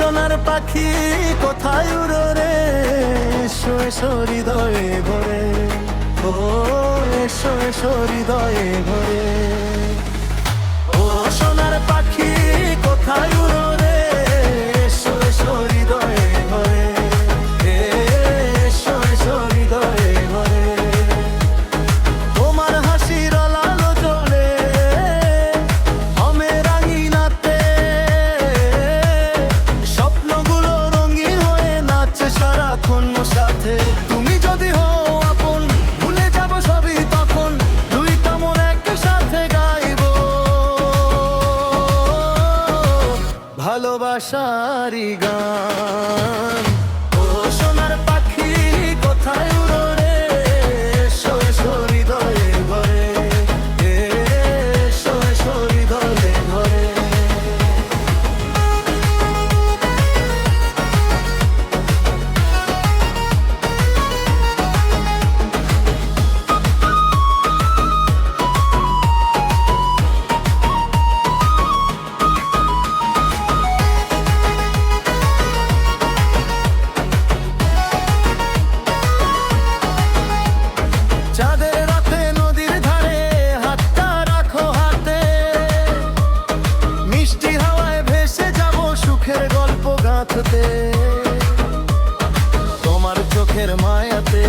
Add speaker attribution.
Speaker 1: সোনার পাখি কোথায় উড়ো রে, এসো এসো হৃদয়ে ভরে, ও এসো এসো হৃদয়ে ভরে। ও সোনার পাখি কোথায় উড়ো রে, এসো এসো হৃদয়ে ভরে, এসো এসো হৃদয়ে ভরে। তোমার হাসির আলো জ্বলে আমের আঙিনাতে, স্বপ্নগুলো রঙিন হয়ে নাচছে সারাক্ষণ সাথে। তুমি যদি হও আপন, ভুলে যাব সবই তখন, দুইটা মন একসাথে গাইবো ভালোবাসারই গান। ও সোনার পাখি কোথায় উড়ো রে, এসো এসো হৃদয়ে ভরে, এসো এসো হৃদয়ে ভরে। চাঁদের রাতে নদীর ধারে হাতটা রাখো হাতে, মিষ্টি হাওয়ায় ভেসে যাব সুখের গল্প গাঁথতে, তোমার চোখের মায়াতে